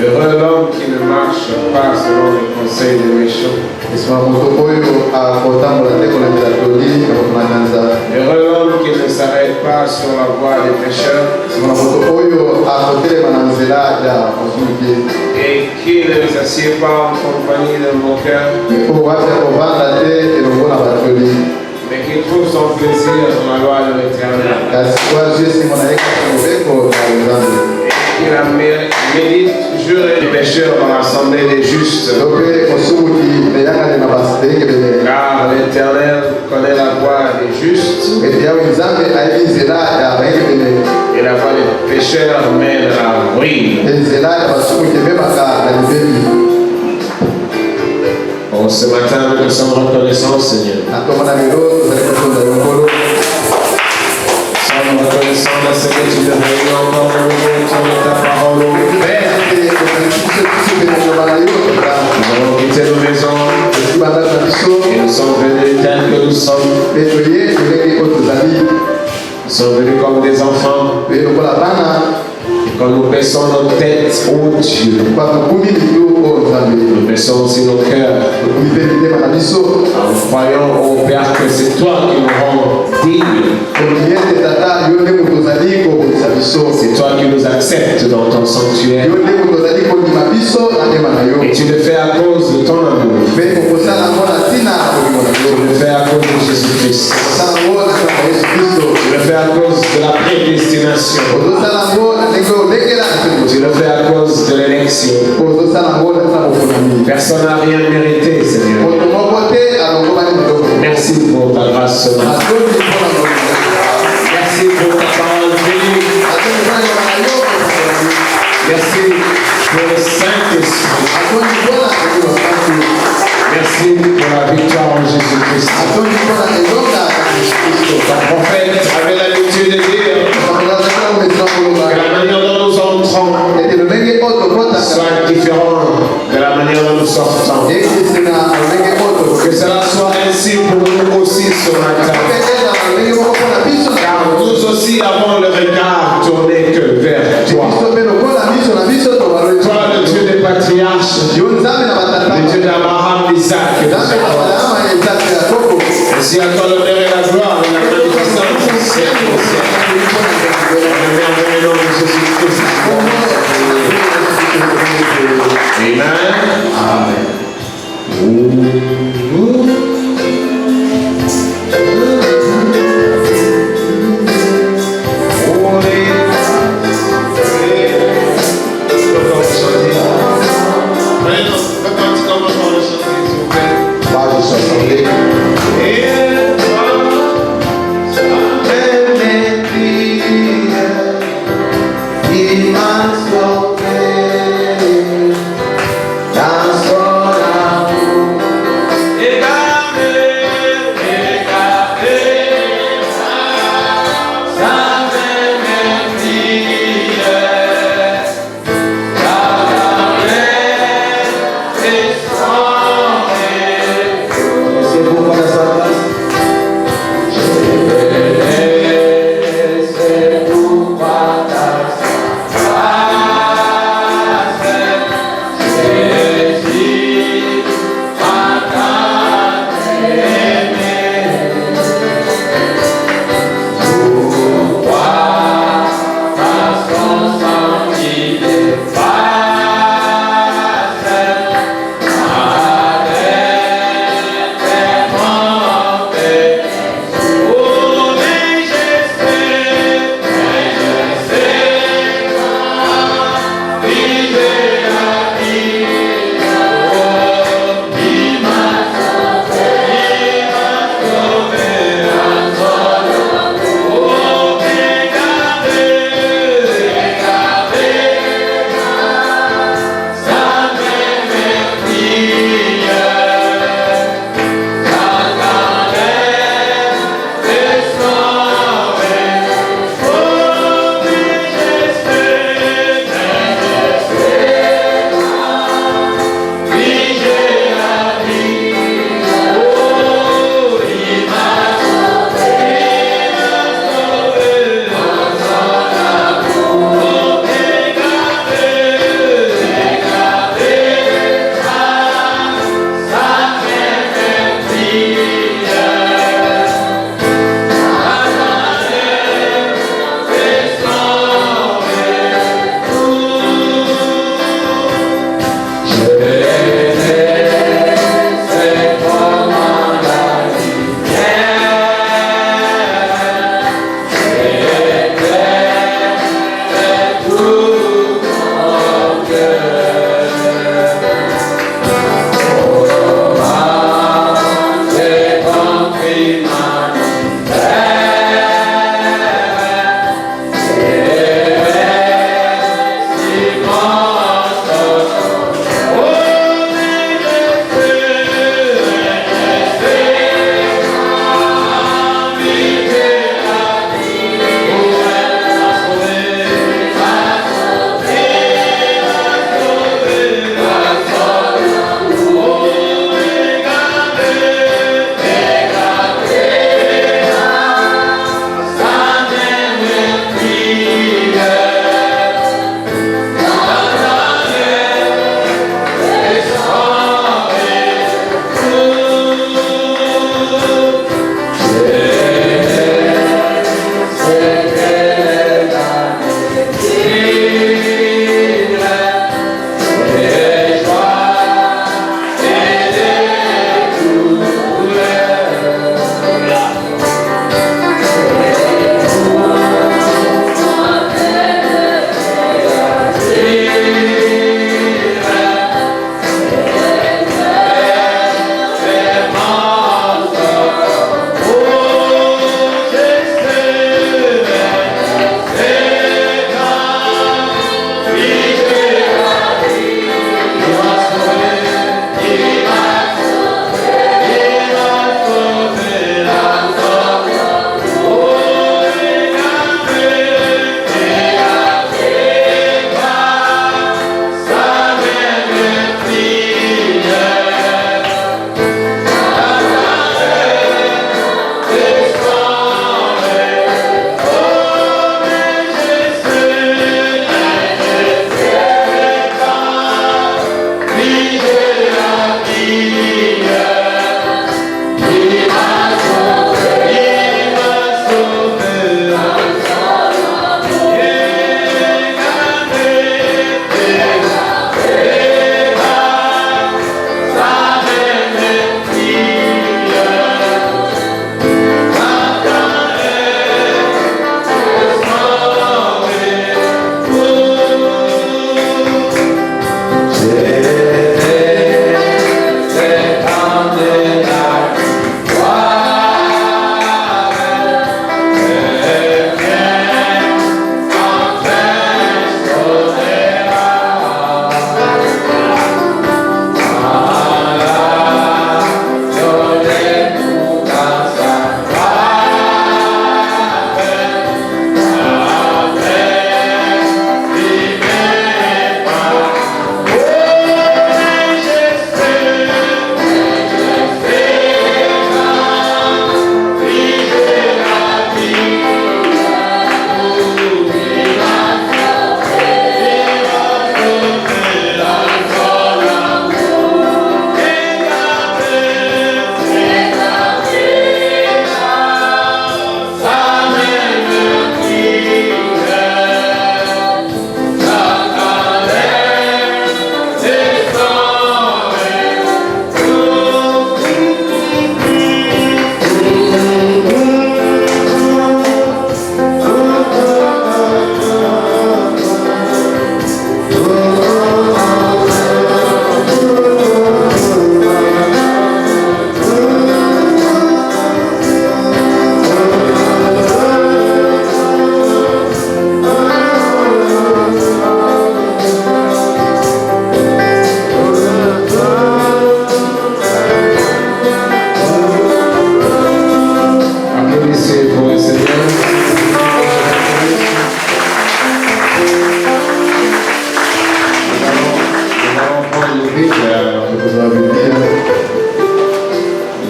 Heureux l'homme qui ne marche pas selon les conseils des méchants. Heureux l'homme qui ne s'arrête pas sur la voie des pécheurs. Et qui ne s'assied pas en compagnie de moqueurs. Mais qui trouve son plaisir dans la loi de l'Éternel. Il médite toujours les pécheurs dans l'assemblée des justes. Car l'Éternel connaît la voie des justes. Et la voie des pécheurs mène à la ruine. Bon, ce matin, nous sommes reconnaissants, Seigneur. Nous sommes reconnaissants de ce que tu nous réunis encore de nouveau autour de ta parole. Nous avons quitté nos maisons et nous sommes venus tels que nous sommes. Nous sommes venus comme des enfants. Et quand nous baissons nos têtes, oh Dieu, nous baissons aussi nos cœurs. En croyant au Père que c'est toi qui nous rends dignes. C'est toi qui nous acceptes dans ton sanctuaire. Et tu le fais à cause de ton amour. Tu le fais à cause de Jésus-Christ. Tu le fais à cause de la prédestination. Tu le fais à cause de l'élection. Personne n'a rien mérité, Seigneur. Merci pour ta grâce ce matin. Merci pour ta parole bénie. Merci pour le Saint-Esprit. Merci pour la victoire en Jésus-Christ. Ton prophète avait l'habitude de dire que la manière dont nous entrons soit différente de la manière dont nous sortons. Que cela soit ainsi pour nous aussi ce matin. Car nous aussi avons le regard tourné que vers toi. Toi, le Dieu des patriarches, le Dieu d'Abraham, d'Isaac et de Jacob. Et si à toi le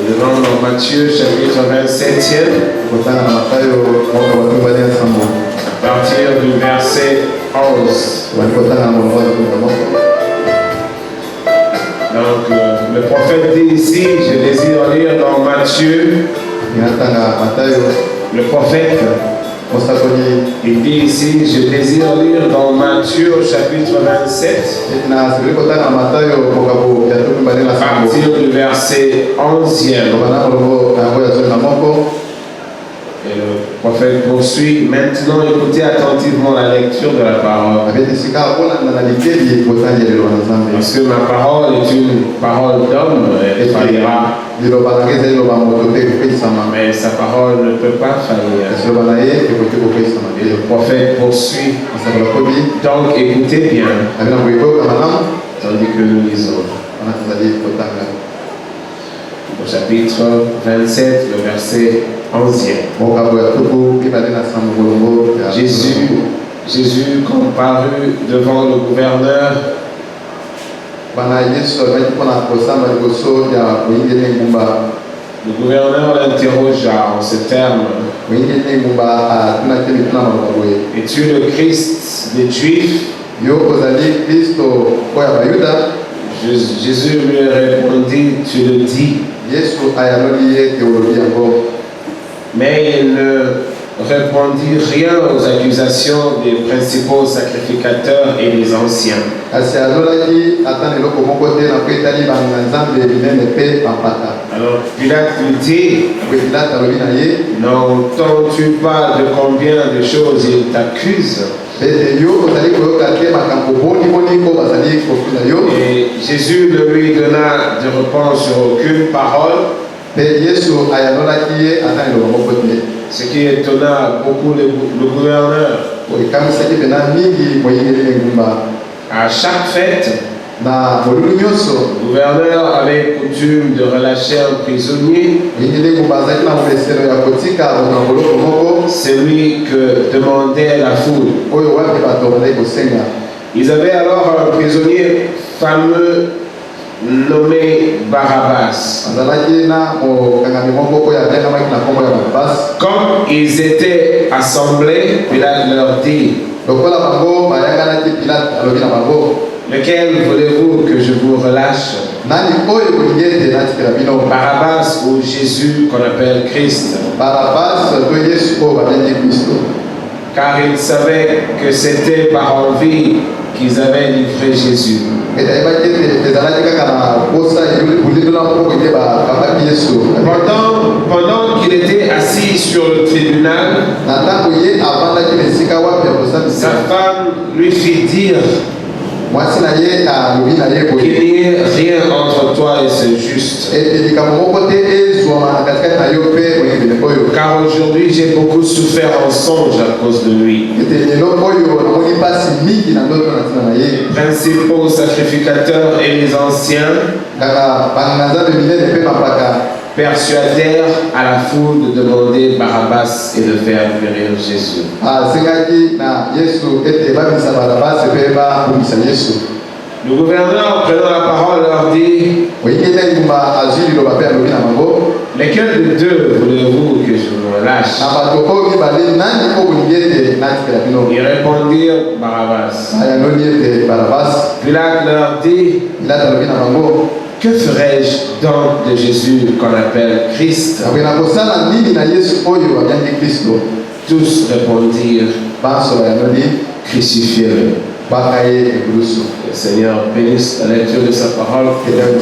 devant dans Matthieu chapitre 27e, à partir du verset 11. Donc le prophète dit ici, je désire lire dans Matthieu, le prophète, il dit ici, je désire lire dans Matthieu au chapitre 27, à partir du verset 11e. Et le prophète poursuit, maintenant écoutez attentivement la lecture de la parole. Parce que ma parole est une parole d'homme, elle faillira. Mais sa parole ne peut pas faillir. Et le prophète poursuit. Donc écoutez bien, tandis que nous lisons. Au chapitre 27, le verset 11e. Jésus comparut devant le gouverneur. Le gouverneur l'interrogea en ces termes. Es-tu le Christ des Juifs? Jésus lui répondit, tu le dis. Mais il ne répondit rien aux accusations des principaux sacrificateurs et des anciens. Alors Pilate lui dit, n'entends-tu pas de combien de choses il t'accuse? Et Jésus ne lui donna de réponse sur aucune parole, ce qui étonna beaucoup le gouverneur. À chaque fête, le gouverneur avait coutume de relâcher un prisonnier, celui que demandait la foule. Ils avaient alors un prisonnier fameux nommé Barabbas. Comme ils étaient assemblés, Pilate leur dit, lequel voulez-vous que je vous relâche? Barabbas ou Jésus qu'on appelle Christ? Car ils savaient que c'était par envie qu'ils avaient livré Jésus. Pendant qu'il était assis sur le tribunal, sa femme lui fit dire qu'il n'y ait rien entre toi et ce juste. Car aujourd'hui j'ai beaucoup souffert en songe à cause de lui. Les principaux sacrificateurs et les anciens persuadèrent à la foule de demander Barabbas et de faire périr Jésus. Le gouverneur, prenant la parole, leur dit, lesquels de deux voulez-vous que je vous relâche? Ils répondirent Barabbas. Pilate leur dit, que ferais-je donc de Jésus qu'on appelle Christ? Tous répondirent, crucifiez-le. Le Seigneur bénisse la lecture de sa parole. Pilate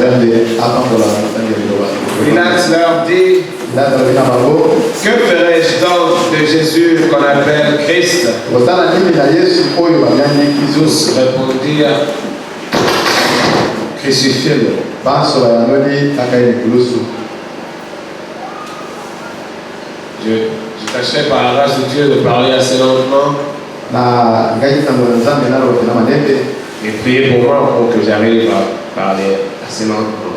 leur dit, que ferais-je donc de Jésus qu'on appelle Christ? Tous répondirent, crucifiez-le. Je tâcherai par la grâce de Dieu de parler assez lentement et prier pour moi pour que j'arrive à parler assez lentement.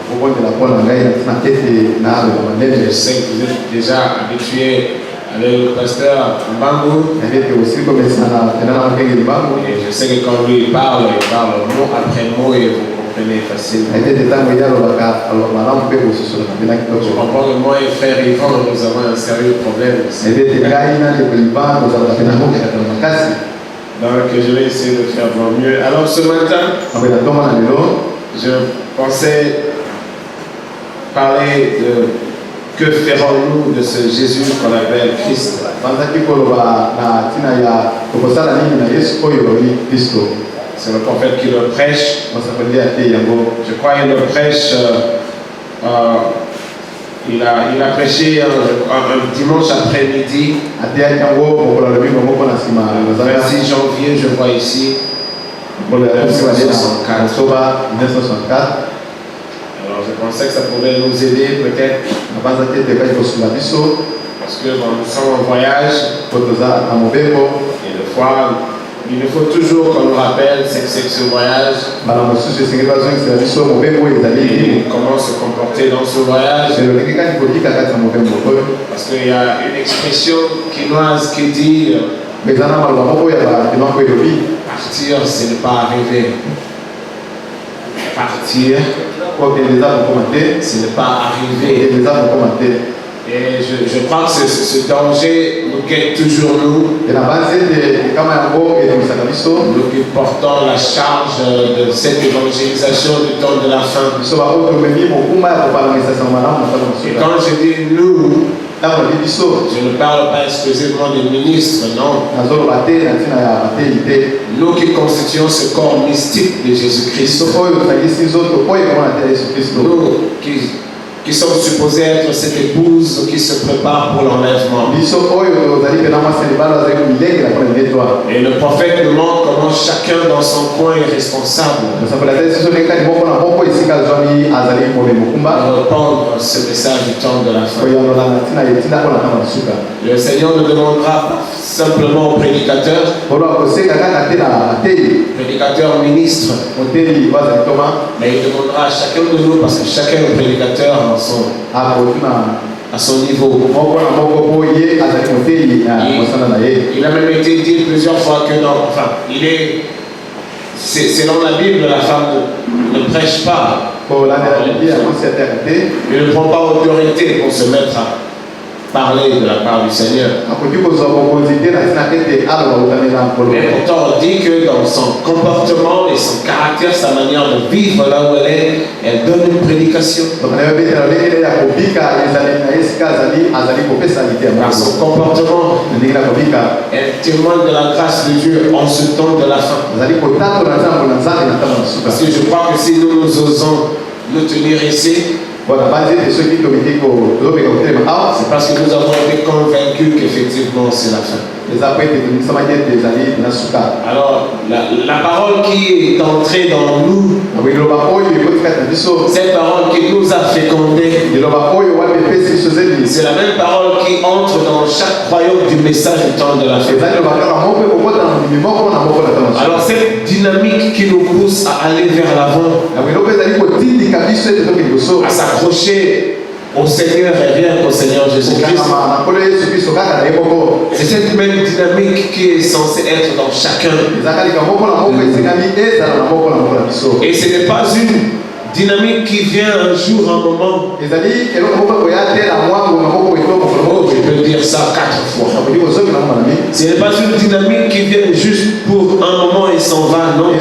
Je sais que vous êtes déjà habitués avec le pasteur Mbangu. Et je sais que quand lui parle mot après mot et vous comprenait facilement. Je comprends que moi et frère Yvan, nous avons un sérieux problème ici. Donc je vais essayer de faire mon mieux. Alors ce matin, je pensais parler de que ferons-nous de ce Jésus qu'on appelle Christ. C'est le prophète qui le prêche. Je crois qu'il le prêche. Il a prêché un dimanche après-midi. Le 26 janvier, je vois ici. 1964. Alors je pensais que ça pourrait nous aider peut-être. Parce que nous sommes en voyage. Et des fois, il nous faut toujours qu'on nous rappelle c'est que ce voyage. Et comment se comporter dans ce voyage. Parce qu'il y a une expression quinoise qui dit partir, c'est ne pas arriver. Partir, c'est ne pas arriver. Et je crois que ce danger nous guette toujours nous. Nous qui portons la charge de cette évangélisation du temps de la fin. Et quand je dis nous, je ne parle pas exclusivement des ministres, non. Nous qui constituons ce corps mystique de Jésus-Christ. Nous qui sommes supposés être cette épouse qui se prépare pour l'enlèvement. Et le prophète nous montre comment chacun dans son coin est responsable de répandre ce message du temps de la fin. Le Seigneur ne demandera pas simplement aux prédicateurs, ministres, mais il demandera à chacun de nous, parce que chacun est prédicateur à son niveau. Il a même été dit plusieurs fois que selon la Bible, la femme ne prêche pas. Il ne prend pas autorité pour se mettre à parler de la part du Seigneur. Mais pourtant, on dit que dans son comportement et son caractère, sa manière de vivre là où elle donne une prédication. Par son comportement, elle témoigne de la grâce de Dieu en ce temps de la fin. Parce que je crois que si nous osons nous tenir ici, c'est parce que nous avons été convaincus qu'effectivement c'est la fin. Alors, la parole qui est entrée dans nous, cette parole qui nous a fécondés, c'est la même parole qui entre dans chaque royaume du message du temps de la fin. Alors, cette dynamique qui nous pousse à aller vers l'avant, à s'accrocher au Seigneur et rien qu'au Seigneur Jésus-Christ. C'est cette même dynamique qui est censée être dans chacun. Et ce n'est pas une dynamique qui vient un jour, un moment. Oh, je peux dire ça 4 fois. Ce n'est pas une dynamique qui vient juste pour un moment et s'en va, non.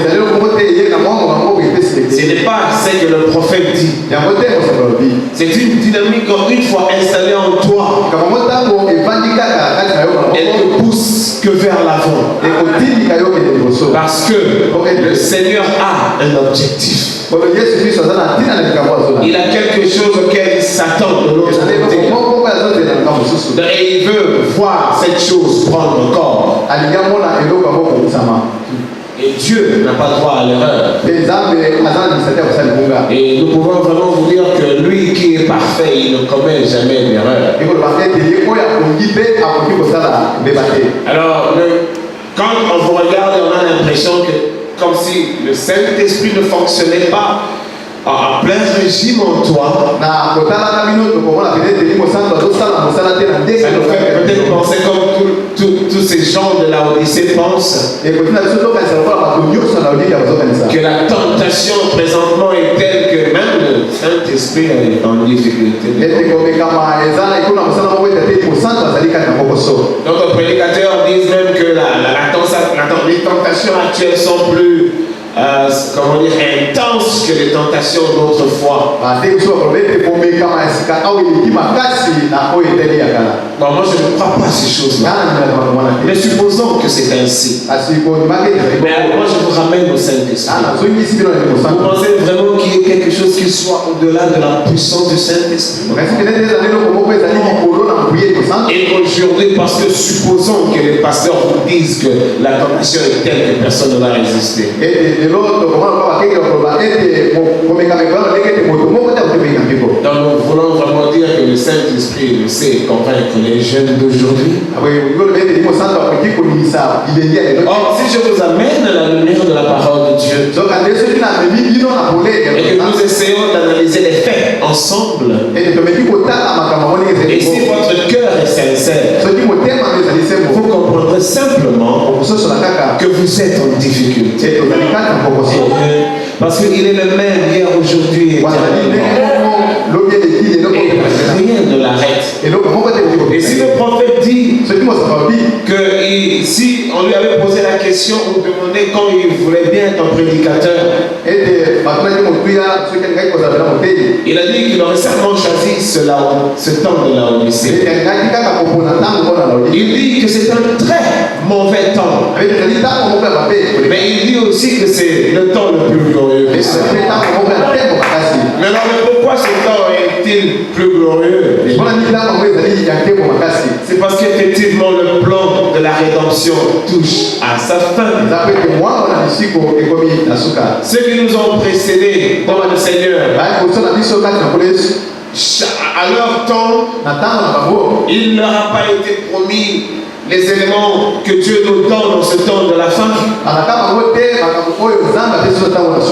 Ce n'est pas ce que le prophète dit. C'est une dynamique une fois installée en toi, elle ne pousse que vers l'avant. Parce que le Seigneur a un objectif. Il a quelque chose auquel il s'attend de l'autre côté. Et il veut voir cette chose prendre corps. Et Dieu n'a pas droit à l'erreur. Et nous pouvons vraiment vous dire que lui qui est parfait, il ne commet jamais d'erreur. Alors, quand on vous regarde, on a l'impression que comme si le Saint-Esprit ne fonctionnait pas en plein régime en toi. Ça nous fait peut-être penser comme tous ces gens de la Laodicée pense que la tentation présentement est telle que même le Saint-Esprit est en difficulté. D'autres prédicateurs disent même que les tentations actuelles sont plus comment dire, intenses que les tentations d'autrefois. Bon, moi je ne crois pas à ces choses-là. Mais supposons que c'est ainsi. Mais moi je vous ramène au Saint-Esprit. Vous pensez vraiment qu'il y ait quelque chose qui soit au-delà de la puissance du Saint-Esprit? Et aujourd'hui, parce que supposons que les pasteurs vous disent que la tentation est telle que personne ne va résister. Donc nous voulons vraiment dire que le Saint-Esprit le sait convaincre les jeunes d'aujourd'hui. Or, si je vous amène à la lumière de la parole de Dieu et que nous essayons d'analyser les faits ensemble, et si votre cœur est sincère, vous comprendrez simplement que vous êtes en difficulté. Parce qu'il est le même hier, aujourd'hui et rien ne l'arrête. Et si le prophète dit que si on lui avait posé la question ou demandé quand il voulait bien être un prédicateur, il a dit qu'il aurait certainement choisi ce temps de Laodicée. Il dit que c'est un très mauvais temps. Mais il dit aussi que c'est le temps le plus glorieux. Mais alors, pourquoi ce temps est-il plus glorieux? C'est parce qu'effectivement le plan de la rédemption touche à sa fin. Ceux qui nous ont précédés dans le Seigneur, à leur temps, il ne leur a pas été promis les éléments que Dieu nous donne dans ce temps de la fin.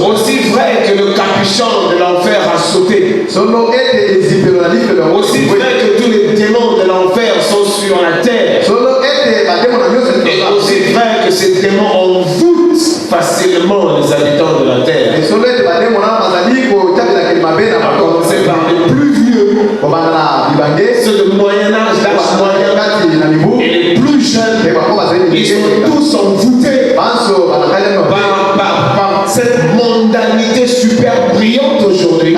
Aussi vrai que le capuchon de l'enfer a sauté, aussi vrai que tous les démons de l'enfer sont sur la terre, et aussi vrai que ces démons envoûtent facilement les habitants de la terre. À commencer par les plus vieux, ceux de moyen âge, d'âge moyen, et les plus jeunes, ils sont tous envoûtés par cette mondanité super brillante aujourd'hui.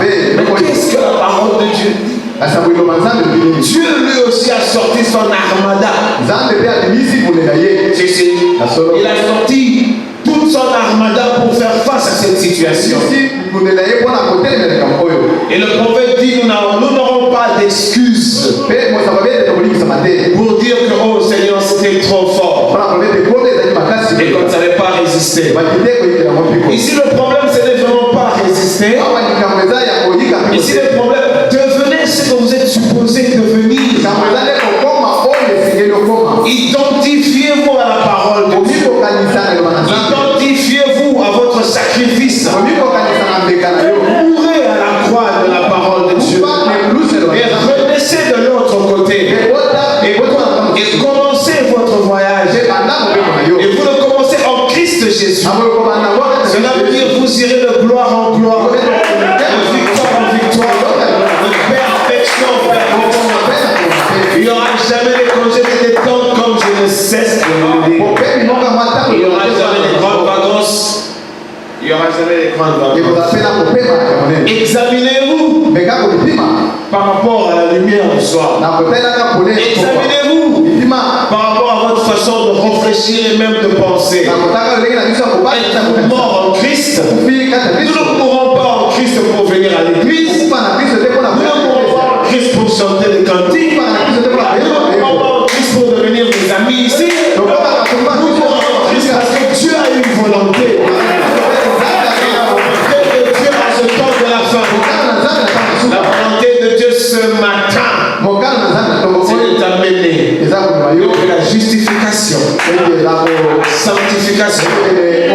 Mais qu'est-ce que la parole de Dieu dit? Dieu lui aussi a sorti son armada. Il a sorti toute son armada pour faire face à cette situation. Et le prophète dit, nous n'aurons pas d'excuses pour dire que oh Seigneur, c'était trop fort et qu'on ne savait pas résister. Ici le problème, ce n'est vraiment pas résister. Ici le problème, devenez ce que vous êtes supposé devenir. Identifiez-vous à la parole de Dieu. Identifiez-vous à votre sacrifice. Mourrez à la croix de la parole de Dieu. Et renaissez de l'autre côté. Et commencez votre voyage. Et vous le commencez en Christ Jésus. Cela veut dire vous irez de gloire en gloire, de victoire en victoire, de perfection en perfection. Il n'y aura jamais des congés des temps comme je ne cesse de le dire. Il n'y aura jamais des grandes vacances. Il n'y aura jamais des grandes vacances. Examinez-vous par rapport à la lumière du soir. Examinez-vous par rapport à votre façon de réfléchir et même de penser. Êtes-vous mort en Christ? Nous ne mourrons pas en Christ pour venir à l'église. Nous ne mourrons pas en Christ pour chanter des cantiques. Nous ne mourrons pas en Christ pour devenir des amis ici. Nous mourons en Christ parce que Dieu a une volonté. La volonté de Dieu ce matin, c'est de t'amener depuis la justification, sanctification,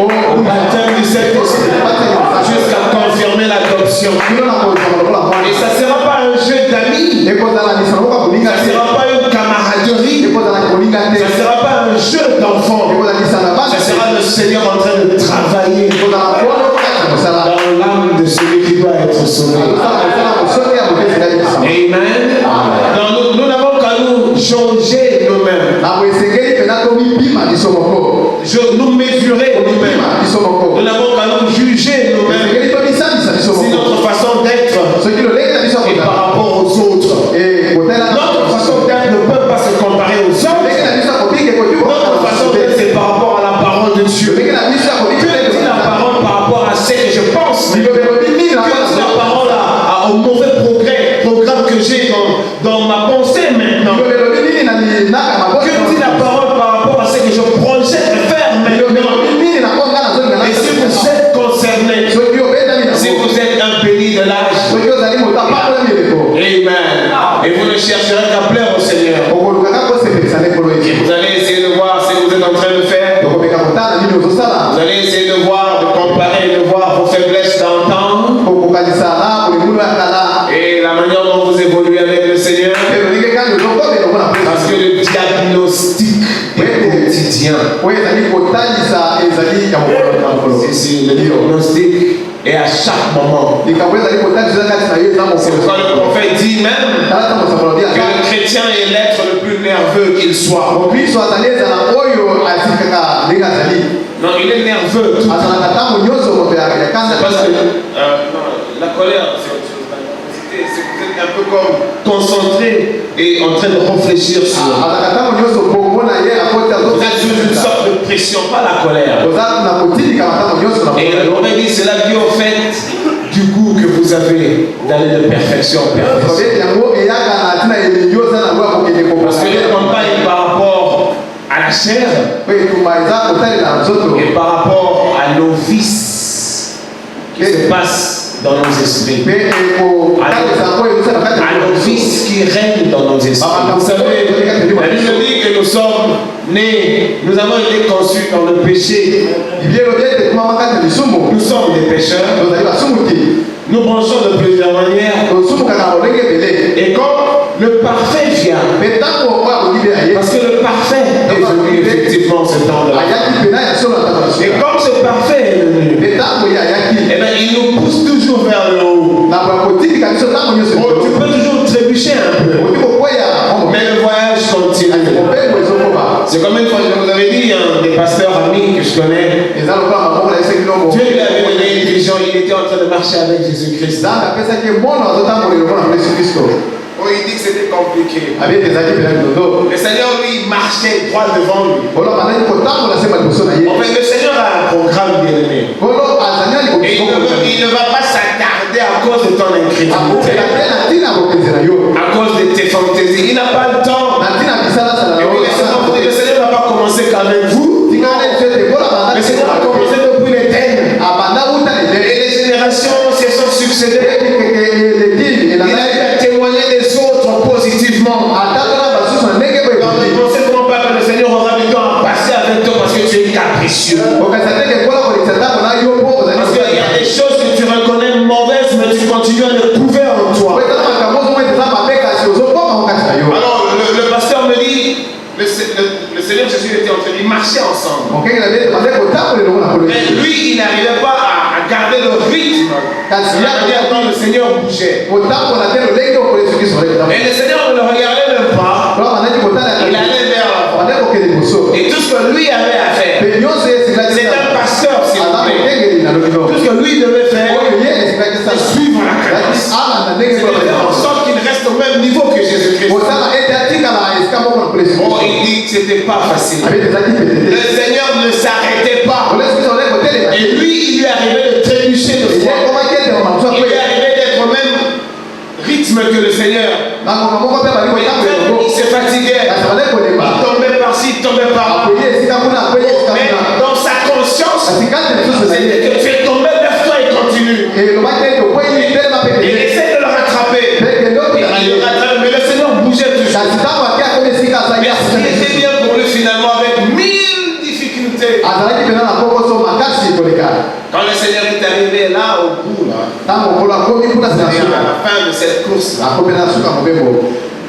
au baptême du Saint-Esprit, jusqu'à confirmer l'adoption. Et ça ne sera pas un jeu d'amis, ça ne sera pas une camaraderie, Seigneur en train de travailler dans l'âme de celui qui doit être sauvé. Amen. Donc, nous n'avons qu'à nous changer nous-mêmes. Nous mesurer nous-mêmes. Nous n'avons qu'à nous juger nous-mêmes. C'est notre façon d'être et par rapport aux autres. Notre façon d'être ne peut pas se comparer aux autres. Notre façon d'être, c'est par rapport à la parole de Dieu. Que dit la parole par rapport à ce que je pense? Que dit la parole au mauvais programme que j'ai dans ma pensée maintenant? Que dit la parole par rapport à ce que je projette de faire maintenant? Et si vous êtes concerné, si vous êtes impédi de l'âge, amen, et vous ne chercherez qu'à plaire au Seigneur, et vous allez essayer de voir ce que vous êtes en train de faire. Vous allez essayer de voir, de comparer, de voir vos faiblesses d'antan et la manière dont vous évoluez avec le Seigneur. Parce que le diagnostic est quotidien. C'est le diagnostic est à chaque moment. C'est pourquoi le prophète dit même que le chrétien est l'être le plus nerveux qu'il soit. Non, il est nerveux. Parce que la colère, c'est un peu comme concentré et en train de réfléchir sur. Vous êtes sous une sorte de pression, pas la colère. Et on a dit, c'est la vie au fait du goût que vous avez d'aller de perfection en perfection. Parce que les campagnes par rapport à la chair et par rapport à nos vices qui se passent dans nos esprits, à nos vices qui règnent dans nos esprits. Vous savez, la Bible dit que nous sommes nés, nous avons été conçus dans le péché. Nous sommes des pécheurs. Nous branchons de plusieurs manières. Et quand le parfait vient, parce que le parfait est venu effectivement ce temps-là. Et comme ce parfait est venu, eh bien, il nous pousse toujours vers le haut. Oh, tu peux toujours trébucher un peu, mais le voyage continue. C'est comme une fois, je vous avais dit, des pasteurs amis que je connais. Dieu lui avait donné une vision, il était en train de marcher avec Jésus-Christ. Oh, il dit que c'était compliqué. Le Seigneur, lui, marchait droit devant lui. En fait, le Seigneur a un programme bien aimé. Et il ne va pas s'attarder à cause de ton incrédulité, à cause de tes fantaisies. Il n'a pas le temps. Et puis le Seigneur ne va pas commencer qu'avec vous. Le Seigneur a commencé depuis l'éternel. Et les générations se sont succédées. Il a témoigné des autres positivement. Donc ne pensez pas que le Seigneur aura du temps à passer avec toi parce que tu es capricieux. Parce qu'il y a des choses que tu reconnais mauvaises, mais tu continues à les prouver en toi. Alors le pasteur me dit, le Seigneur Jésus était en train de marcher ensemble. Mais lui, il n'arrivait pas à garder le rythme. Quand le Seigneur bougeait. Et le Seigneur ne le regardait même pas. Il allait vers l'avant. Et tout ce que lui avait à faire, c'est un pasteur, s'il vous plaît. Tout ce que lui devait faire, c'est suivre la cadence. C'est de faire en sorte qu'il reste au même niveau que Jésus-Christ. Oh, il dit que c'était pas facile. Le Seigneur ne s'arrêtait pas. Et lui, il lui arrivait de trébucher de foi. Il lui arrivait d'être au même rythme que le Seigneur. Il se fatiguait. Il tombait par-ci, il tombait par-là. Mais dans sa conscience, c'était que tu es tombé, lève-toi et continue. Il essaie de le rattraper. Mais le Seigneur bougeait toujours. Mais ce qui était bien pour lui finalement, avec 1000 difficultés. Quand le Seigneur est arrivé là, au bout, à la fin de cette course,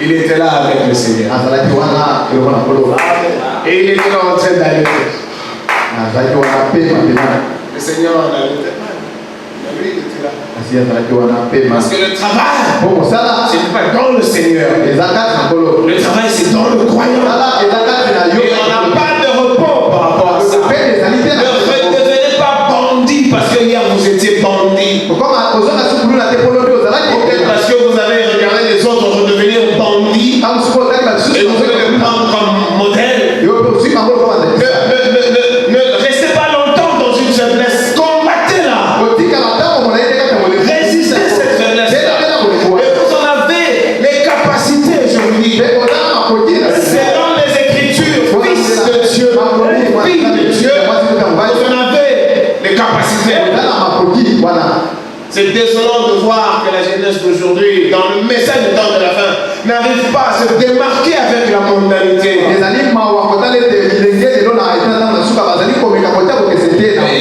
il était là avec le Seigneur. Et il était en train d'aller. Le Seigneur en a le témoin. Mais lui, il était là. Parce que le travail, ce n'est pas dans le Seigneur. Le travail, c'est dans le croyant. Et on n'a pas de repos par rapport à ça. Ne devenez pas bandit parce que hier vous étiez bandit. Peut-être parce que vous avez regardé les autres redevenir bandits. Et vous voulez le prendre comme modèle. Ne restez pas longtemps dans une faiblesse. Combattez-la. Résistez cette faiblesse-là. Et vous en avez les capacités, je vous dis. Selon les Écritures, fils de Dieu, fille de Dieu, vous en avez les capacités. C'est désolant de voir que la jeunesse d'aujourd'hui, dans le message du temps de la fin, n'arrive pas à se démarquer avec la mondanité.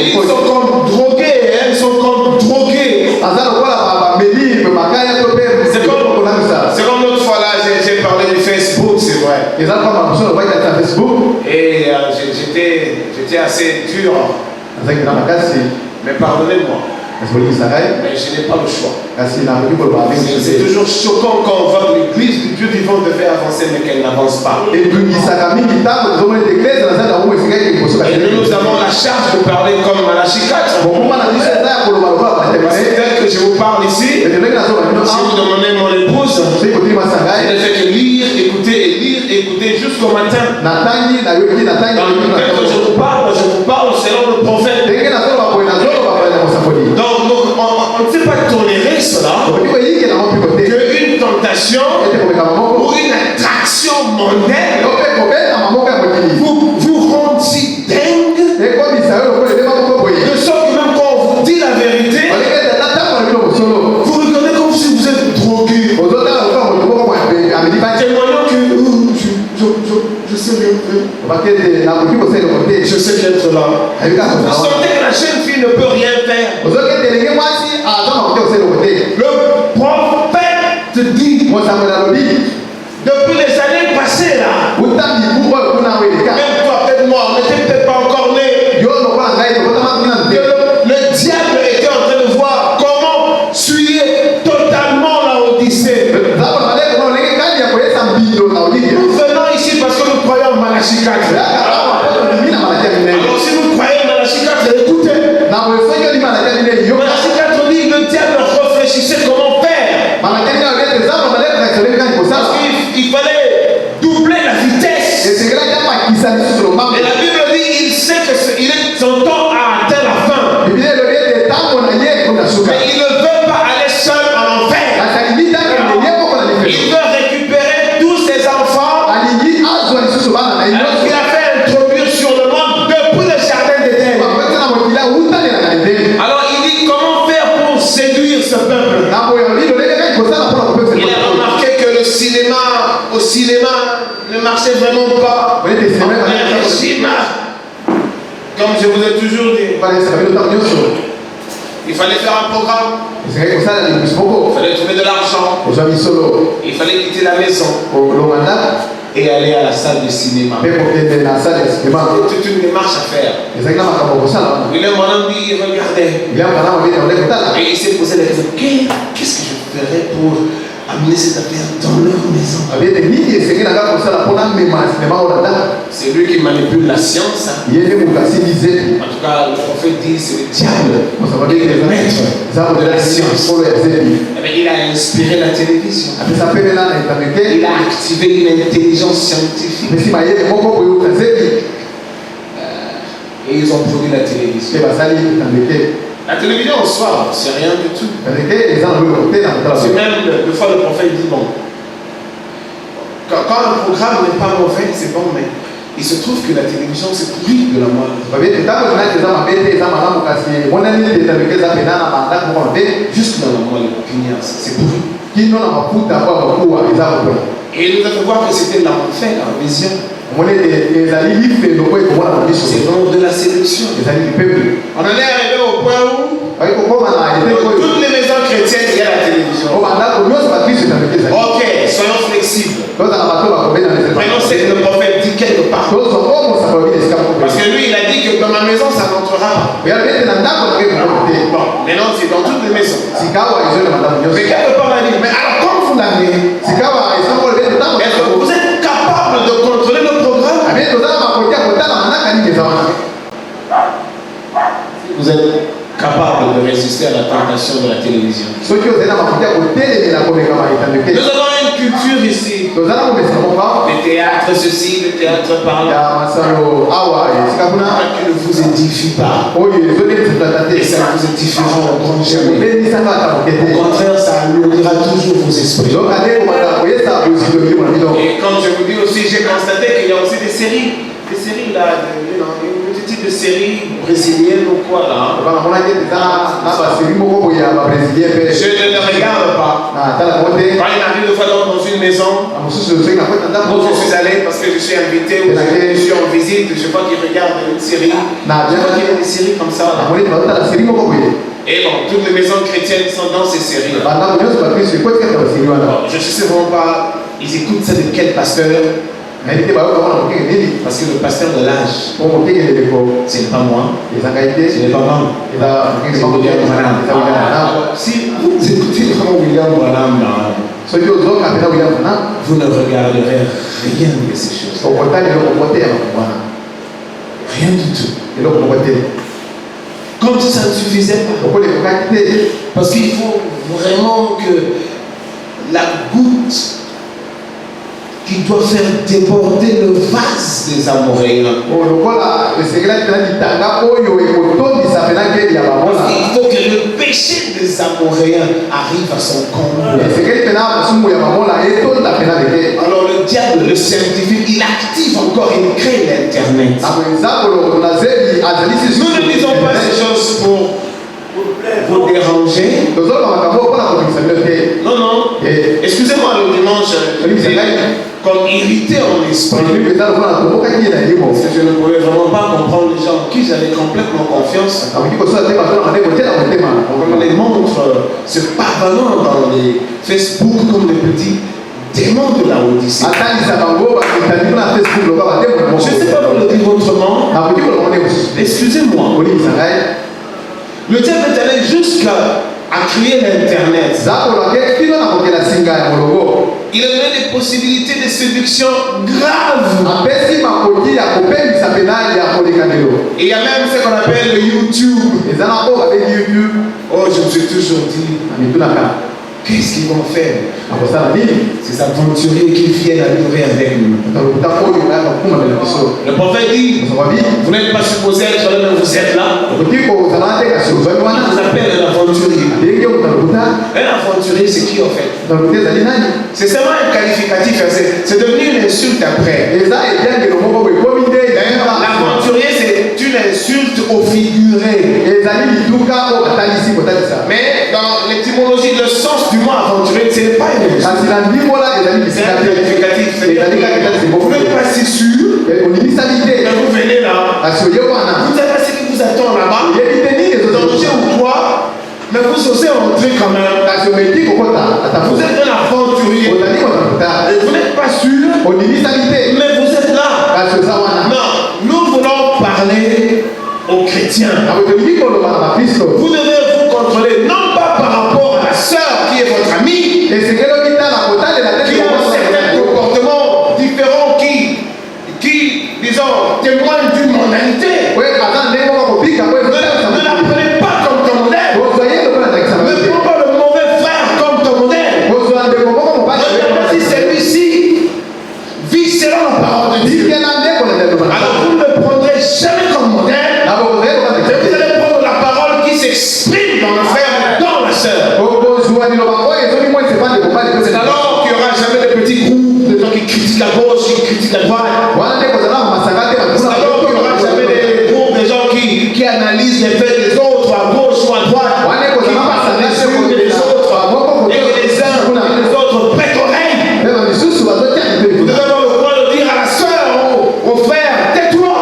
Ils sont comme drogués, elles sont comme drogués. C'est comme l'autre fois là, j'ai parlé du Facebook, c'est vrai. Et j'étais assez dur. Mais pardonnez-moi. Mais je n'ai pas le choix. C'est toujours choquant quand on voit l'église du Dieu vivant devait avancer mais qu'elle n'avance pas. Et nous avons la charge de parler comme Malachie 4. C'est-à-dire que je vous parle ici, si vous demandez mon épouse, elle ne fait que lire, écouter jusqu'au matin. Quand je vous parle selon le prophète. Donc, on ne sait pas tolérer cela, qu'une tentation ou une attraction mondaine vous rende si dingue, de sorte que même quand on vous dit la vérité, vous regardez comme si vous êtes drogué. Témoignant que je sais rien faire. Je sais être là. Vous sentez que la jeune fille ne peut rien faire. Le prophète te dit, depuis les années passées là, même toi, peut-être moi, on n'était peut-être pas encore né, le diable était en train de voir comment suyer totalement la Odyssée. Nous venons ici parce que nous croyons en Malachie 4. Alors si vous croyez en Malachie 4, écoutez. Malachie 4 dit, le diable réfléchissait comment faire. Parce qu'il fallait doubler la vitesse. Et la Bible dit, il sait que son temps a atteint la fin. Mais il ne veut pas aller seul en enfer. Il veut récupérer tous ses enfants. Alors qu'il a fait introduire sur le monde depuis le jardin d'Éden. Alors il dit comment faire pour séduire ce peuple. Il a remarqué que au cinéma ne marchait vraiment pas. Comme je vous ai toujours dit, il fallait faire un programme. Il fallait trouver de l'argent. Il fallait quitter la maison et aller à la salle de cinéma. C'était toute une démarche à faire. William Branham dit, il regardait. Et il s'est posé la question, qu'est-ce que je ferais pour amener cette affaire dans leur maison? C'est lui qui manipule la science. En tout cas, le prophète dit, c'est le diable qui est le maître de la science. Il a inspiré la télévision. Il a activé une intelligence scientifique. Et ils ont produit la télévision. La télévision en soi, c'est rien du tout. C'est même, des fois, le prophète dit bon. Quand un programme n'est pas mauvais, c'est bon, mais il se trouve que la télévision c'est pourri de la mort. Jusque dans la moelle épinière, c'est pourri. Et il nous a fait voir que c'était l'enfer en vision. C'est donc de la séduction. On en est arrivé au point où dans toutes les maisons chrétiennes, il y a la télévision. Ok, soyons flexibles. Prenons ce que le prophète dit quelque part. Parce que lui, il a dit que dans ma maison, Nous avons une culture ici. Le théâtre ceci, le théâtre par là. Qui ne vous édifie pas. Et ça ne vous édifiera jamais. Au contraire, ça alourdira toujours vos esprits. Et comme je vous dis aussi, j'ai constaté qu'il y a aussi des séries là, une petite de séries brésiliennes ou quoi là. Je ne les regarde pas. Quand il arrive de fois dans une maison, où je suis allé parce que je suis invité ou je suis en visite, je vois qu'ils regardent une série. Je vois qu'il y a des séries comme ça là. Et bon, toutes les maisons chrétiennes sont dans ces séries là. Je ne sais vraiment pas, ils écoutent ça de quel pasteur? Parce que le pasteur de l'âge, ce n'est pas moi, ce n'est pas moi. C'est William Branham. Si vous écoutez vraiment William Branham, vous ne regarderez rien de ces choses. Rien du tout. Comme si ça ne suffisait pas. Parce qu'il faut vraiment que la goutte qui doit faire déborder le vase des Amoréens. Il faut que le péché des Amoréens arrive à son comble. Alors le diable, le scientifique, il active encore, il crée l'Internet. Nous ne disons pas ces choses pour vous déranger. Non, non. Excusez-moi le dimanche. Comme irrité en esprit. Je ne pouvais vraiment pas comprendre les gens en qui j'avais complètement confiance. On les montre se parlant dans les Facebook comme des petits démons de la Odyssée. Je ne sais pas vous le dire autrement. Excusez-moi. Le diable est allé jusqu'à créer l'Internet. Il a donné des possibilités de séduction graves. Et il y a même ce qu'on appelle le YouTube. Oh, je me suis toujours dit, qu'est-ce qu'ils vont faire? Ces aventuriers qui viennent adorer avec nous. Le prophète dit, vous n'êtes pas supposé être là, mais vous êtes là. Il vous appelle un aventurier. Un aventurier, c'est qui en fait? C'est seulement un qualificatif. C'est devenu une insulte après. L'aventurier, c'est une insulte au figuré. Mais dans l'étymologie, le sens du mot aventurier, ce n'est pas une insulte. C'est un qualificatif. Vous n'êtes pas si sûr. Mais vous venez là. Vous savez ce qui vous attend là-bas. Danger ou quoi? Mais vous osez entrer quand même. Vous êtes un aventurier. Et vous n'êtes pas sûr. Mais vous êtes là. Non, nous voulons parler aux chrétiens. Vous devez vous contrôler, non pas par rapport à la sœur qui est votre amie, qui a un certain comportement différent qui disons, témoigne d'une mondanité. Ne la prenez pas comme ton modèle. Ne prends pas le mauvais frère comme ton modèle. Si celui-ci vit selon la parole de Dieu, alors vous ne le prendrez jamais comme modèle. Vous allez prendre la parole qui s'exprime dans le frère, dans la sœur. C'est alors qu'il n'y aura jamais de petits groupes de gens qui critiquent la gauche, qui critiquent la droite. C'est alors qu'il n'y aura jamais des groupes de gens qui analysent les faits des autres à gauche ou à droite, qui passent les unes des autres, et que les uns et les autres prêtent oreille. Vous devez avoir le droit de dire à la sœur, au frère, tais-toi.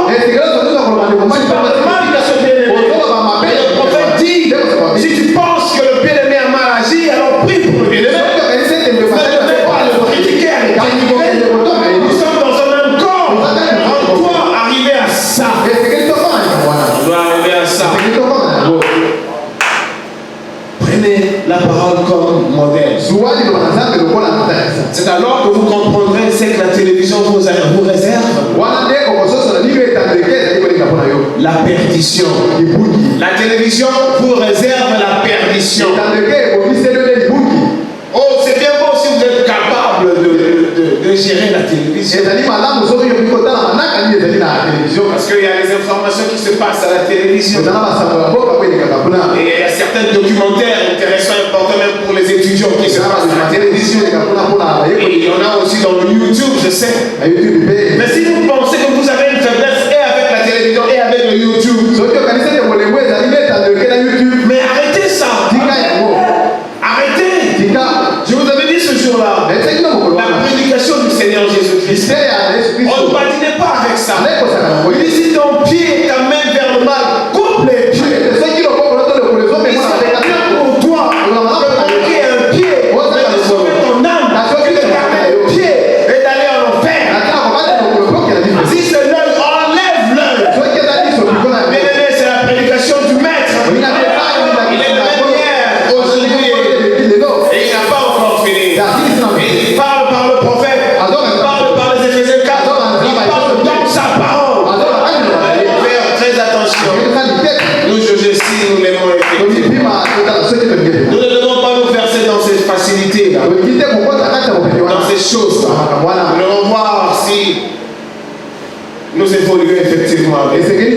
Le prophète dit, si tu penses que le bien-aimé a mal agi, alors prie pour le bien-aimé. Ne devez pas le critiquer avec nous sommes dans un même corps. On doit arriver à ça. On doit arriver à ça. Prenez la parole comme modèle. C'est alors que vous comprendrez ce que la télévision vous réserve. La perdition. La télévision vous réserve la perdition. Oh, c'est bien beau si vous gérer la télévision. Parce qu'il y a les informations qui se passent à la télévision. Et il y a certains documentaires intéressants, importants même pour les étudiants qui se passent à la télévision. Et il y en a aussi dans le YouTube, je sais. Mais si vous pensez que vous avez une faiblesse et avec la télévision et avec le YouTube, mais arrêtez ça. Arrêtez. Je vous avais dit ce jour-là, la prédication du Seigneur Jésus-Christ. On ne badinait pas avec ça. Il dit si ton pied et ta main vers le mal, coupe les pieds. Mais c'est bien pour toi de manquer un pied, mais de sauver ton âme, de garder le pied et d'aller en enfer. Si c'est l'œil, enlève l'œil. Bien-aimé, c'est la prédication du maître. Il est de même hier, aujourd'hui, et il n'a pas encore fini. Il parle par le prophète, il parle par les Éphésiens 4, il parle dans sa parole. Faire très attention. Nous juger si nous l'aimons effectivement. Nous ne devons pas nous verser dans ces facilités-là, dans ces choses-là. Nous devons voir si nous évoluons effectivement avec. Il est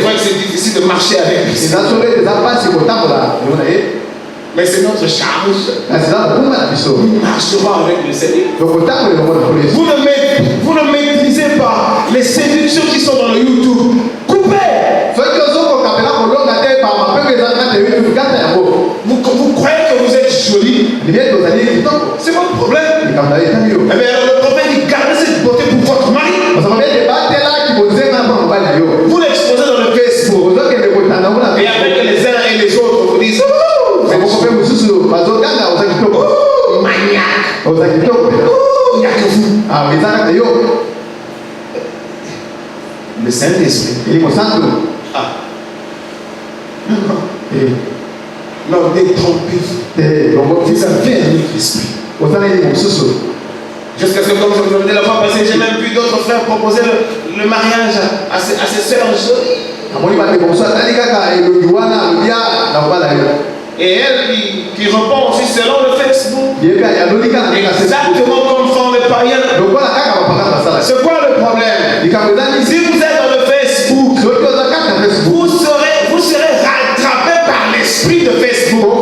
vrai que c'est difficile de marcher avec lui. Mais c'est notre charge. Nous marcherons avec le Seigneur. Vous ne maîtrisez pas les séductions qui sont dans le YouTube. Coupez. Vous croyez que vous êtes joli? C'est votre problème. Mais le prophète dit gardez cette beauté pour votre mari. Vous l'exposez dans le Facebook. Et après que les uns et les autres vous disent maniaque. Il n'y a que vous. Le Saint-Esprit. Non, détrompez-vous. Vous avez un autre esprit. Jusqu'à ce que, comme je vous l'ai dit la fois passée, j'ai même vu d'autres frères proposer le mariage à ses sœurs jolies. Et elle qui répond aussi selon le Facebook. Exactement comme font les païens. C'est quoi le problème? Si vous êtes dans le Facebook, vous serez rattrapé par l'esprit de Facebook.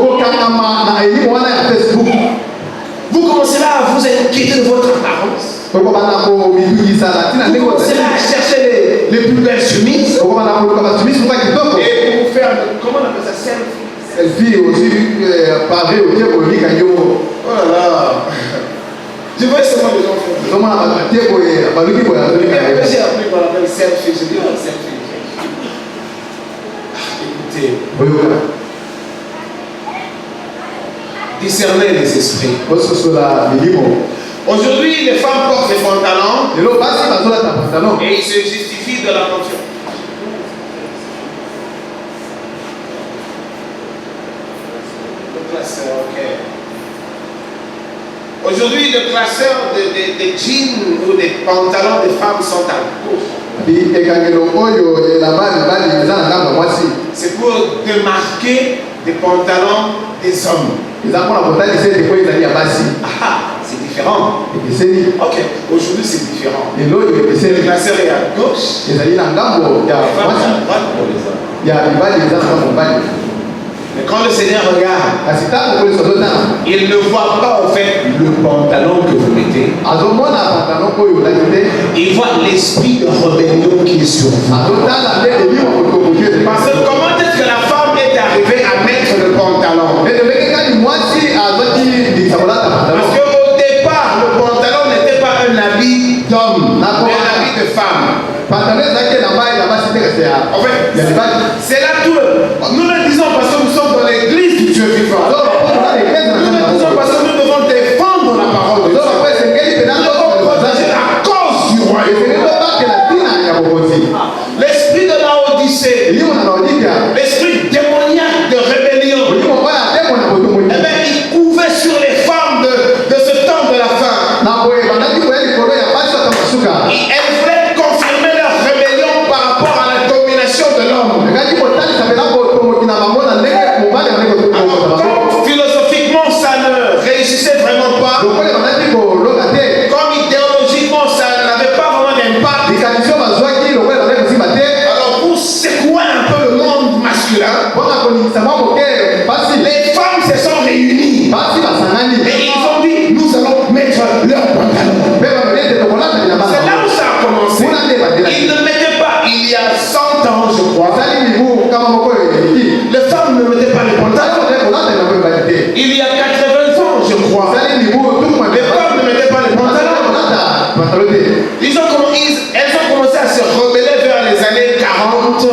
Vous commencez là à vous inquiéter de votre apparence. Vous commencez là à chercher les plus belles chemises. Et pour vous faire, comment on appelle ça, selfie aussi, parler au Dieu pour lui. Oh là là. Je vois seulement les gens faire. J'ai appris qu'on appelle selfie. Je dis selfie. Écoutez. Discerner les esprits. Aujourd'hui, les femmes portent des pantalons et ils se justifient de la peinture. Le classeur, ok. Aujourd'hui, le classeur des jeans ou des pantalons des femmes sont à gauche. C'est pour démarquer des pantalons des hommes. C'est différent. Ok, aujourd'hui c'est différent. Le classeur est à gauche, les femmes à droite pour les hommes. Mais quand le Seigneur regarde, il ne voit pas en fait le pantalon que vous mettez. Il voit l'esprit de rébellion qui est sur vous. Parce que comment est-ce que la femme est arrivée à mettre le pantalon? Parce qu'au départ, le pantalon n'était pas un habit d'homme, mais un habit de femme. En fait, c'est là tout. Nous le disons parce que nous sommes dans l'église du Dieu vivant. Nous le disons parce que nous devons défendre la parole de Dieu. Nous devons protéger la cause du royaume. L'esprit de la Odyssée, l'esprit démoniaque de rébellion, eh bien, il couvait sur les femmes de ce temps de la fin. Elle voulait confirmer leur rébellion par rapport à la domination de l'homme. Alors, philosophiquement, ça ne réussissait vraiment pas. femmes ne mettaient pas les pantalons. Elles ont commencé à se rebeller vers les années 40,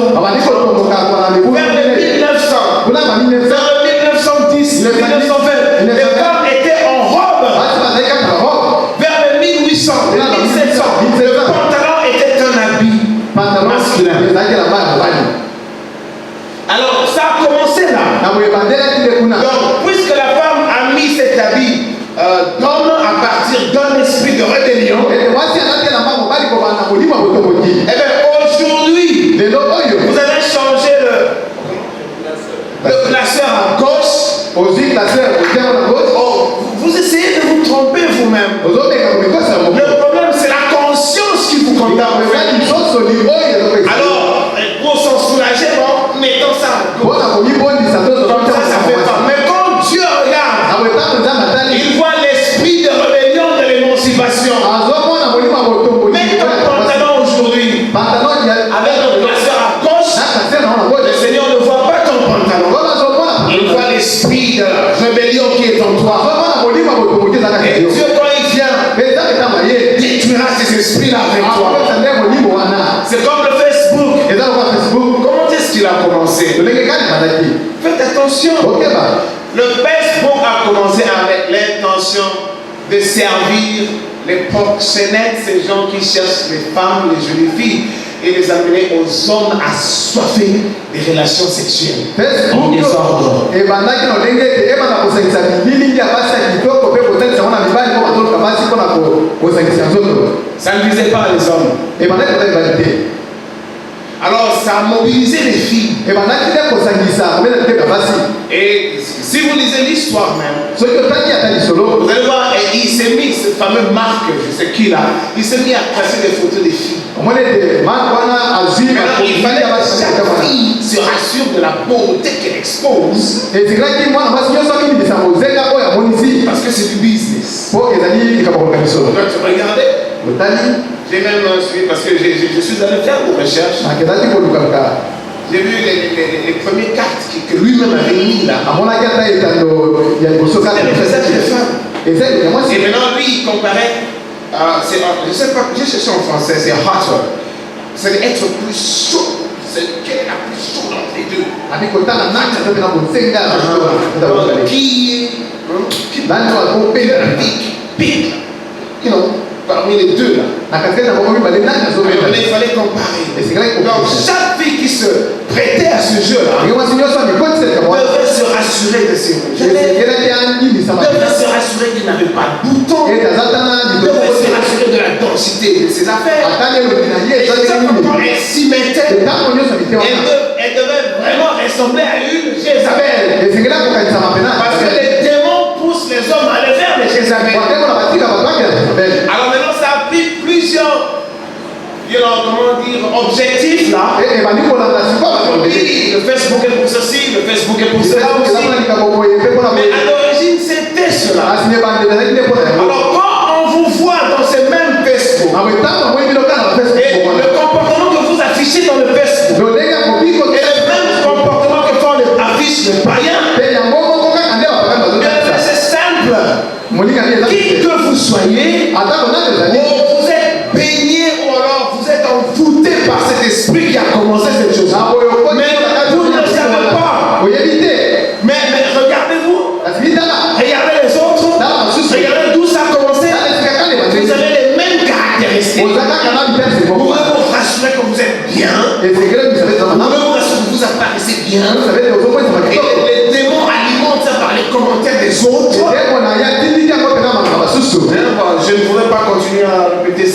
vers les 1900, vers le 1910, le 1920. Les femmes étaient en robe. Vers le 1800, le 1700, le pantalon était un habit masculin. Alors ça a commencé là. Donc puisque la femme a mis cet habit d'homme à partir d'un esprit de rébellion, eh bien aujourd'hui, vous allez changer le classeur à gauche. Vous essayez de vous tromper vous-même. Le problème, c'est la conscience qui vous contamine. Alors, pour s'en soulager, bon, mettons ça. Comme ça fait pas. Mais quand Dieu regarde, il voit l'esprit de rébellion de l'émancipation. Mets ton pantalon aujourd'hui avec le classeur à gauche. Le Seigneur ne voit pas ton pantalon. Il voit l'esprit de rébellion qui est en toi. Et Dieu, quand il vient, détruira ces esprits-là avec toi. C'est comme le Facebook. Comment est-ce qu'il a commencé? Faites attention. Le Facebook a commencé avec l'intention de servir les proxénètes, ces gens qui cherchent les femmes, les jolies filles, et les amener aux hommes assoiffés des relations sexuelles. En désordre. Ça ne visait pas les hommes. Alors ça a mobilisé les filles. Et si vous lisez l'histoire même, vous allez voir, il s'est mis, ce fameux Marc, je sais qui là, il s'est mis à placer des photos des filles. Alors, il fallait que chaque fille se rassure de la beauté qu'elle expose. Parce que c'est du business. Regardez. J'ai même suivi parce que je suis allé faire des recherches. J'ai vu les premières cartes que lui-même avait mis là. C'était le visage des femmes. Et maintenant, lui, il comparait. Je sais pas, j'ai cherché en français, c'est hotter. C'est être plus chaud. C'est quelle est la plus chaude entre les deux. Qui parmi les deux là. Il fallait comparer. Donc chaque fille qui se prêtait à ce jeu là devait se rassurer de ses rouges. Devait se rassurer qu'il n'avait pas de boutons. Devait se rassurer de la densité de ses affaires. Et quand elle s'y mettait, elle devait vraiment ressembler à une Jézabel. Parce que les démons poussent les hommes à aller vers les Jézabel. Alors maintenant ça a pris plusieurs comment dire, objectifs là. Oui, le Facebook est pour ceci, le Facebook est pour cela aussi. Mais à l'origine c'était cela. Alors quand on vous voit dans ce même Facebook, et le comportement que vous affichez dans le Facebook, et le même comportement que affichent les païens, c'est simple. Qui que vous soyez, vous êtes baigné ou alors vous êtes envoûté par cet esprit qui a commencé cette chose. Mais vous ne le savez pas. Mais regardez-vous. Regardez les autres. Regardez d'où ça a commencé. Vous avez les mêmes caractéristiques. Vous pouvez vous rassurer que vous êtes bien. Vous pouvez vous rassurer que vous apparaissez bien. Et les démons alimentent ça par les commentaires des autres. Je ne voudrais pas continuer à répéter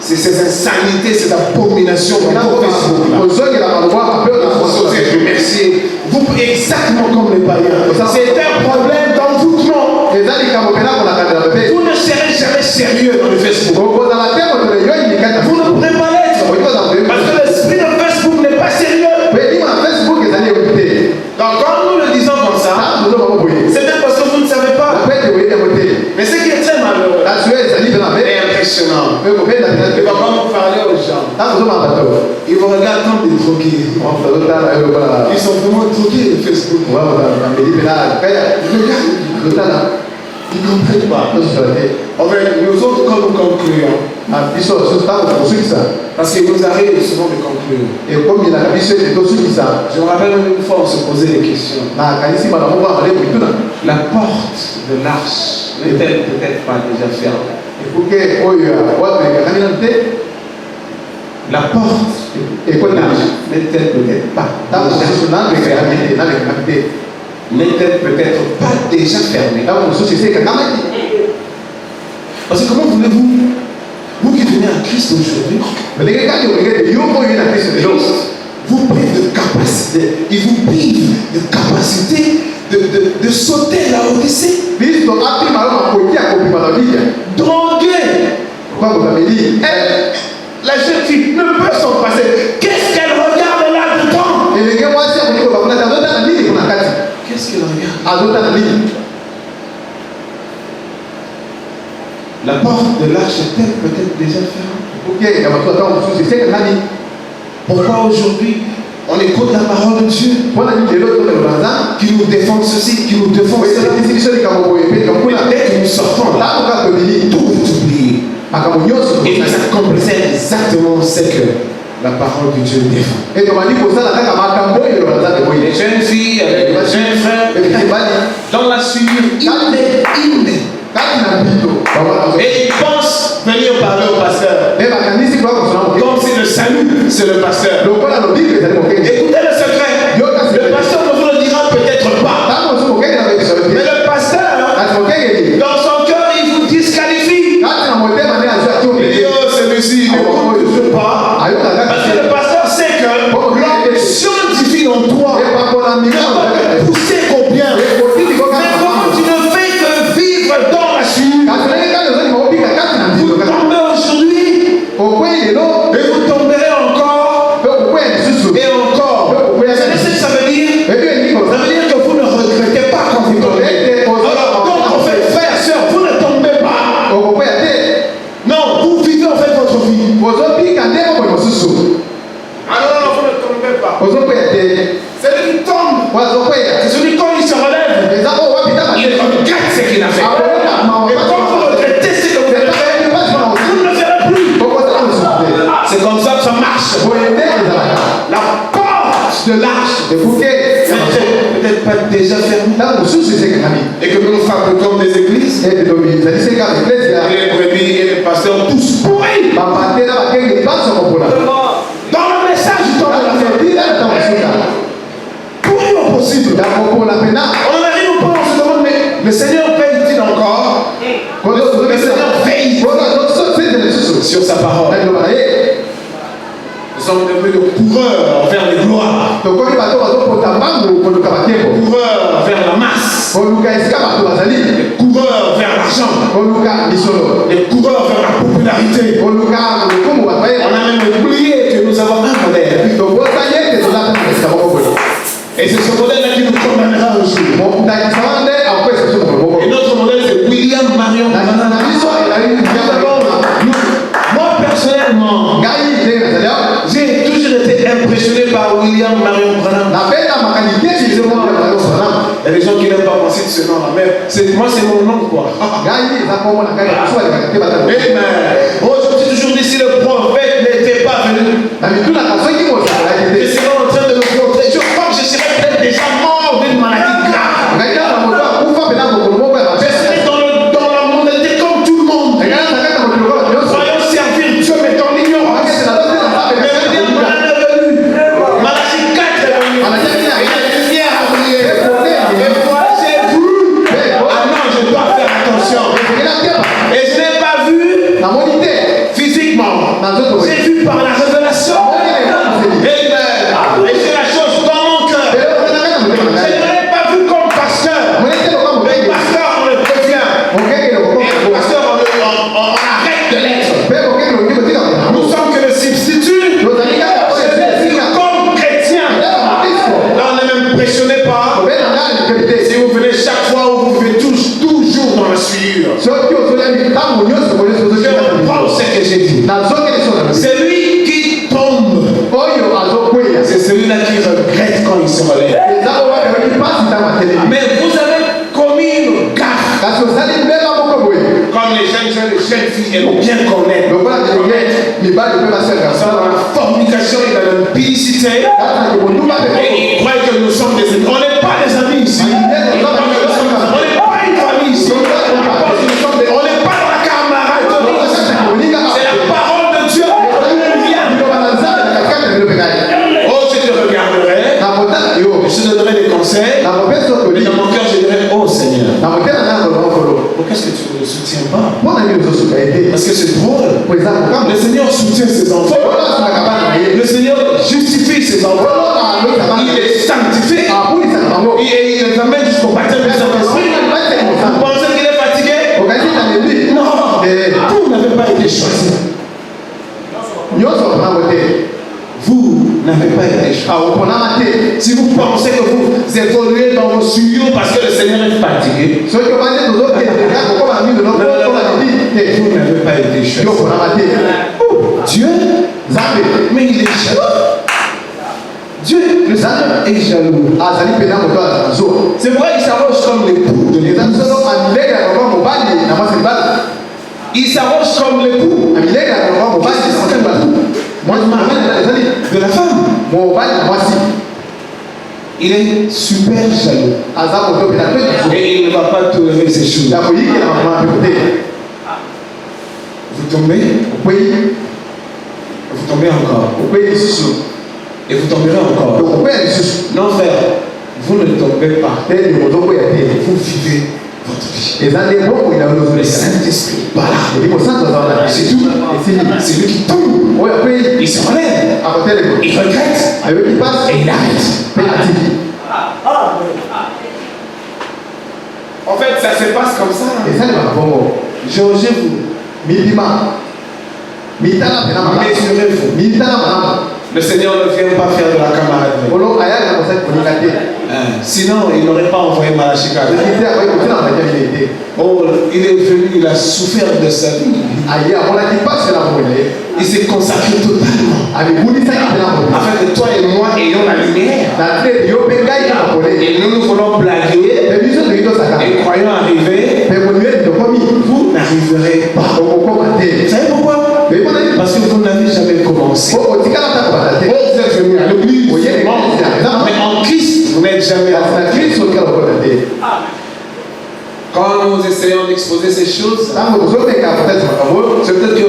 ces insanités, ces abominations dans Facebook. Merci. Vous, exactement comme les païens. C'est un problème d'envoûtement. Vous ne serez jamais sérieux dans le Facebook. Vous ne pourrez pas l'être. Parce que l'esprit de Facebook n'est pas sérieux. Donc quand nous le disons comme ça, c'est peut-être parce que vous ne savez pas. Mais ce qui est très malheureux et impressionnant, il ne va pas nous parler aux gens. Ils vous regardent comme des drogués. Ils sont vraiment drogués de Facebook. Ils ne comprennent pas. En fait, nous autres, quand nous concluons, parce qu'il nous arrive souvent de conclure. Je me rappelle une fois, on se posait des questions. La porte de l'arche n'est-elle peut-être pas déjà fermée? La porte de l'arche n'est-elle peut-être pas n'est-elle peut-être pas déjà fermée? Parce que comment voulez-vous, vous qui venez à Christ aujourd'hui, vous prive de capacité, il vous prive de capacité de sauter la Odyssée, droguer. La jeune fille ne peut s'en passer. Qu'est-ce qu'elle regarde là-dedans? Qu'est-ce qu'elle regarde? La porte de l'arche est-elle peut-être déjà fermée? Pourquoi aujourd'hui on écoute la parole de Dieu qui nous défend ceci, qui nous défend cela? Dès que nous sortons là, tout est oublié. Et nous accomplissons exactement ce que la parole de Dieu défend. Les jeunes filles avec les jeunes frères dans la suivre, et ils pensent venir parler au pasteur comme si le salut c'est le pasteur. Écoutez le secret, le pasteur ne vous le dira peut-être pas, mais le pasteur dans son cœur il vous disqualifie. Il dit oh celui-ci il n'écoute toujours pas, parce que le pasteur sait que l'onction divine en toi ne va te pousser qu'au bien. Mais quand tu ne fais que vivre dans la suite, vous tombez aujourd'hui et vous tomberez encore et encore. Vous savez ce que ça veut dire? Ça veut dire que vous ne regrettez pas quand vous tombez. Alors donc en fait frère, soeur, vous ne tombez pas. Non, vous vivez en fait votre vie. Alors non, vous ne tombez pas. Celui qui tombe, c'est celui quand il se relève, il regrette ce qu'il a fait. Et quand vous regrettez ce que vous avez fait, vous ne le ferez plus. C'est comme ça que ça marche. La porte de l'arche peut-être pas déjà fermée. Et que nous nous frappons comme des églises. Et les brebis et les pasteurs tous pourris. Dans le message du temps de la fin. Pourri au possible. On en arrive au point où on se demande, mais le Seigneur veille-t-il encore? Le Seigneur veille sur sa parole. Nous sommes devenus de coureurs vers les gloires. Coureurs vers la masse. Les coureurs vers l'argent. Les coureurs vers la popularité. On a même oublié que nous avons un modèle. Et c'est ce modèle-là qui nous condamnera un jour. Et notre modèle c'est William Marion Branham. Moi personnellement, j'ai toujours été impressionné par William Marion Branham. Il y a des gens qui n'aiment pas penser de ce nom-là, mais moi c'est mon nom quoi. Moi je me suis toujours dit si le prophète n'était pas venu, je serais en train de me montrer. Je crois que je serais peut-être déjà mort d'une maladie grave. Je serais dans la mondainité comme tout le monde. Croyons servir Dieu mais dans l'ignorance. Mais William Branham est venu. Malachi 4 est venu. Et la lumière a brillé. Et moi j'ai vu. Ah non, je dois faire attention. Et je n'ai pas vu physiquement. J'ai vu par la révélation. Et c'est la chose dans mon cœur. Je ne l'ai pas vu comme pasteur. Le pasteur, on le prévient. Et le pasteur, on arrête de l'être. Nous sommes que le substitut. Comme chrétien. Là, on n'est même impressionné par. Si vous venez chaque fois où vous faites toujours dans la suivre. Je reprends ce que j'ai dit. Celui qui tombe, c'est celui-là qui regrette quand il se relève. Mais vous avez commis une gaffe. jeunes filles aiment bien connaître. Dans la fornication et dans l'impudicité, et ils croient que nous sommes des amis. On n'est pas des amis ici. On n'est pas une famille ici. On n'est pas dans la camaraderie. C'est la parole de Dieu qui vient. Oh, je te regarderai. Je te donnerai des conseils. Mais dans mon cœur, je dirais, oh Seigneur, pourquoi est-ce que tu ne le soutiens pas? Parce que c'est drôle. Le Seigneur soutient ses enfants. Le Seigneur justifie ses enfants. Il les sanctifie. Et il les amène jusqu'au baptême du Saint-Esprit. Vous pensez qu'il est fatigué? Non. Vous n'avez pas été choisi. Vous n'avez pas été choisi. Si vous pensez que vous évoluez dans vos suyaux parce que le Seigneur est fatigué, vous n'avez pas été choisi. Dieu, mais il est jaloux. Dieu, le Seigneur est jaloux. C'est vrai, il s'arrange comme l'époux de l'épouse. Il s'arrange comme l'époux. De la femme. Il est super jaloux. Et il ne va pas tolérer ces choses. Vous tombez. Vous tombez encore. Et vous tomberez encore. Non, frère, vous ne tombez pas. Vous vivez votre vie. Le Saint-Esprit, voilà. C'est tout. C'est lui qui tombe. Il se relève. Il regrette. Et il arrête. En fait, ça se passe comme ça. Jugez-vous. Mesurez-vous. Le Seigneur ne vient pas faire de la camaraderie. Sinon, il n'aurait pas envoyé Malachie 4. Oh, il est venu, il a souffert de sa vie. Il s'est consacré totalement. Afin que toi et moi ayons la lumière. Et nous voulons blaguer. Et croyons arriver. Vous n'arriverez pas. Vous savez pourquoi? Parce que vous n'avez jamais commencé. Vous êtes venu à l'église, mais en Christ, vous n'êtes jamais à Christ. Quand nous essayons d'exposer ces choses, c'est peut-être que,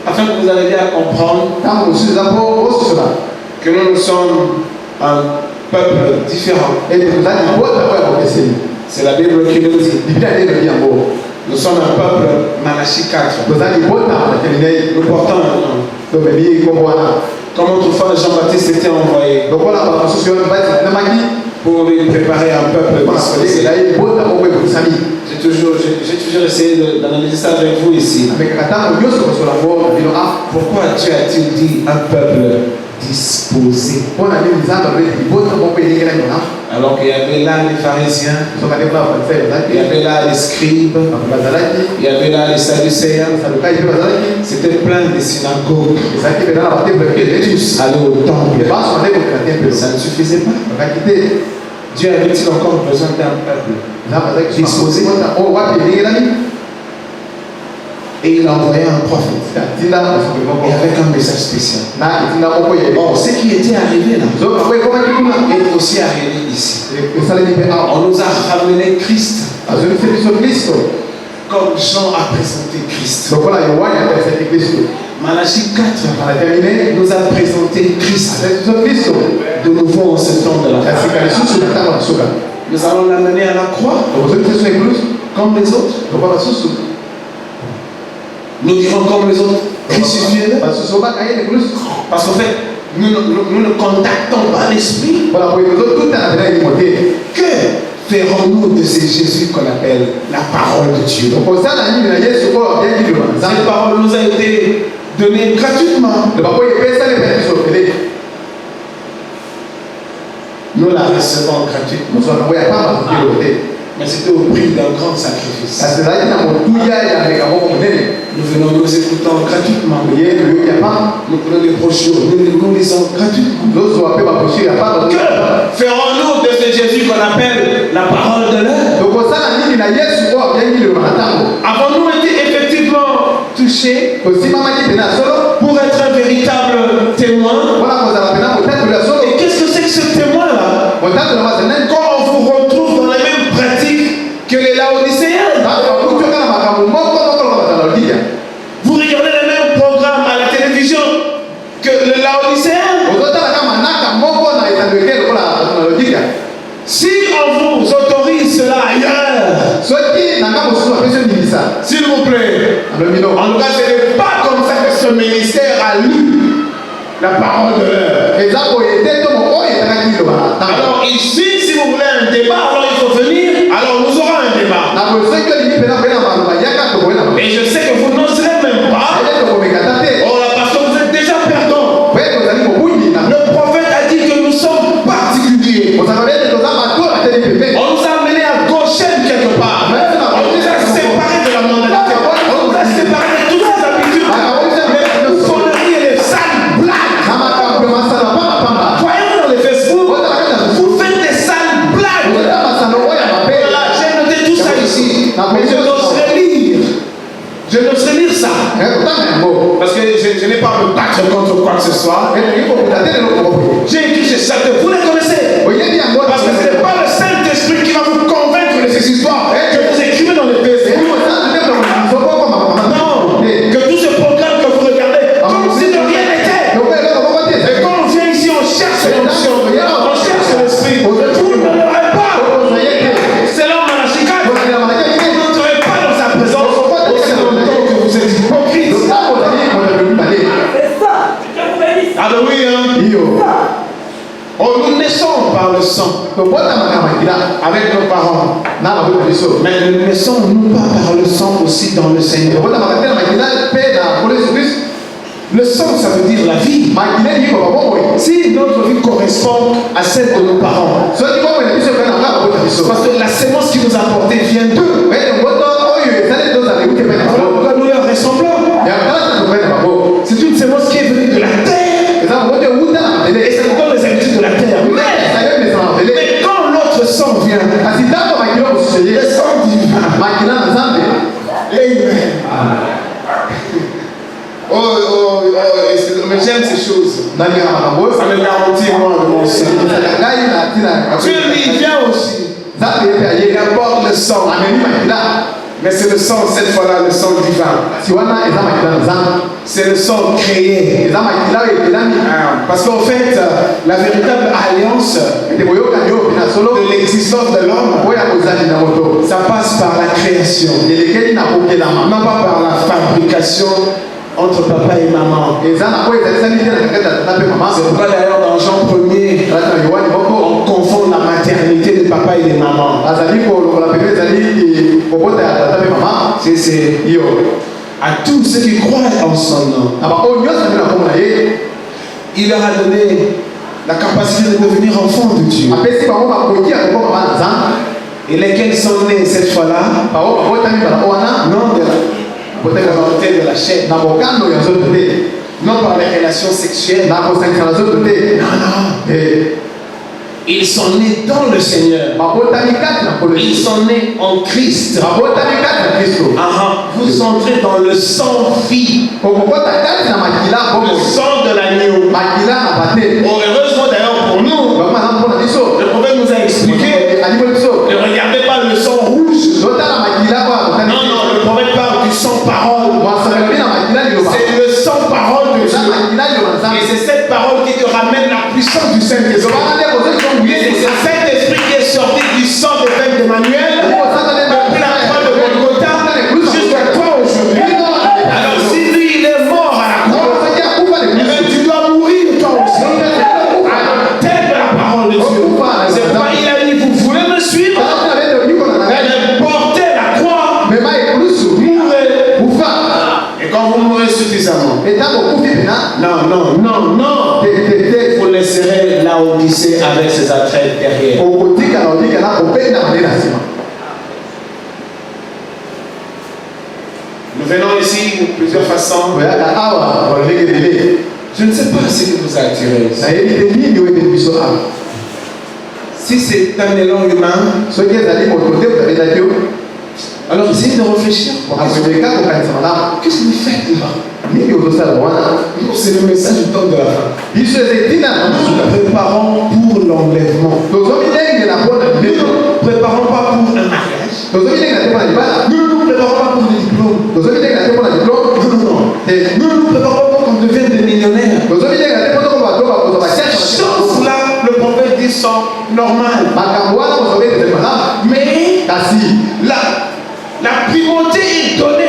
afin que vous arriviez à comprendre que nous sommes un peuple différent. C'est la Bible qui nous dit. Nous sommes un peuple Malachie 4. Nous portons un nom. Comme autrefois Jean-Baptiste était envoyé pour lui préparer un peuple disposé. J'ai toujours essayé d'analyser ça avec vous ici. Pourquoi Dieu a-t-il dit un peuple disposé? Alors qu'il y avait là les pharisiens, il y avait là les scribes, il y avait là les sadducéens. C'était plein de synagogues. Et tous allaient au temple. Ça ne suffisait pas. Dieu avait-il encore besoin d'un peuple disposé? Et il a envoyé un prophète. Et avec un message spécial. Bon, ce qui était arrivé là est aussi arrivé ici. On nous a ramené Christ. Comme Jean a présenté Christ. Malachie 4 nous a présenté Christ. De nouveau en ce temps de la fin. Nous allons l'amener à la croix. Comme les autres. Nous dirons comme les autres, crucifiez-le. Parce qu'en fait, nous ne contactons pas l'esprit. Que ferons-nous de ce Jésus qu'on appelle la parole de Dieu? Cette parole nous a été donnée gratuitement. Nous la recevons gratuitement. Mais c'était au prix d'un grand sacrifice. Nous venons nous écoutons gratuitement. Nous prenons des brochures, nous lisons gratuitement. Que ferons-nous de ce Jésus qu'on appelle la parole de l'heure? Avons-nous été effectivement pour être un véritable témoin. Et qu'est-ce que c'est que ce témoin-là? Quand on vous retrouve dans les mêmes pratiques que les Laodicéens. Vous regardez les mêmes programmes à la télévision que les Laodicéens. Si on vous autorise cela ailleurs, s'il vous plaît, en tout cas, ce n'est pas comme ça que ce ministère a lu la parole de l'heure. Alors ici, si vous voulez un débat, alors il faut venir, alors nous aurons un débat. Et je sais que vous n'oserez même pas. Oh là, parce que vous êtes déjà perdant. Le prophète a dit que nous sommes particuliers. On nous a amenés à gaucher quelque part. On nous a séparés de la mondialité. On nous a séparés de toutes les habitudes. Les bouffonneries et les sales blagues. Voyez-vous dans les Facebook, vous faites des sales blagues. Voilà, j'ai noté tout ça ici. Mais je n'oserais lire. Je n'oserais lire ça. Parce que je n'ai pas à me battre contre quoi que ce soit. J'ai écrit ces châteaux. Vous les connaissez. Parce que ce n'est pas le Saint-Esprit qui va vous convaincre de ces histoires que vous écrivez dans les Facebook. Non. Que tout ce programme que vous regardez, comme si de rien n'était. Et quand on vient ici, on cherche l'onction. On cherche l'esprit. Vous ne l'aurez pas. C'est l'homme à la chicane. Vous n'entrez pas dans sa présence. Aussi longtemps que vous êtes hypocrite. Alléluia. Oh, nous naissons par le sang avec nos parents. Mais nous naissons nous pas par le sang aussi dans le Seigneur. Le sang, ça veut dire la vie. Si notre vie correspond à celle de nos parents, parce que la sémence qui nous a porté vient d'eux, nous leur ressemblons. C'est une sémence qui est venue de la terre. Et ça nous donne les habitudes de la terre. Mais quand l'autre sang vient, le sang divin. Amen. Oh, mais j'aime ces choses. Ça me garantit moi de mon sang. Tu lui viens aussi. Il apporte le sang. Mais c'est le sang, cette fois-là, le sang divin. C'est le sang créé. Parce qu'en fait, la véritable alliance de l'existence de l'homme, ça passe par la création. Non pas par la fabrication entre papa et maman. C'est pourquoi d'ailleurs dans Jean 1er, on confond la maternité de papa et de maman. C'est à tous ceux qui croient en son nom. Il leur a donné la capacité de devenir enfants de Dieu. Et lesquels sont nés cette fois-là? Non, de la volonté de la chair. Non par les relations sexuelles. Non. Ils sont nés dans le Seigneur. Ils sont nés en Christ. Vous entrez dans le sang vie. Le sang de l'agneau. Heureusement d'ailleurs pour nous, le prophète nous a expliqué, ne regardez pas le sang rouge. Non, le prophète parle du sang parole. C'est le sang parole de Dieu. Et c'est cette parole qui te ramène la puissance du Saint-Esprit. Et c'est ce Saint-Esprit qui est sorti du sang de Père d'Emmanuel, depuis la croix de Golgotha jusqu'à toi aujourd'hui. Alors si lui il est mort à la croix, tu dois mourir toi aussi. Telle est la parole de Dieu. C'est pourquoi il a dit, vous voulez me suivre? Portez la croix, mourrez. Et quand vous mourrez suffisamment, non, vous laisserez Laodicée avec ses attraits derrière. Nous venons ici de plusieurs façons. Je ne sais pas ce qui vous a attiré. Si c'est un élan humain, Alors essayez de réfléchir. Qu'est-ce que vous faites là? Non, c'est le message du temps de la fin. Nous nous préparons pour l'enlèvement. Nous ne nous préparons pas pour un mariage. Nous ne nous préparons pas pour des diplômes. Non. Nous ne nous préparons pas pour qu'on devienne des millionnaires. Ces choses-là, le prophète dit, sont normales. Mais la primauté est donnée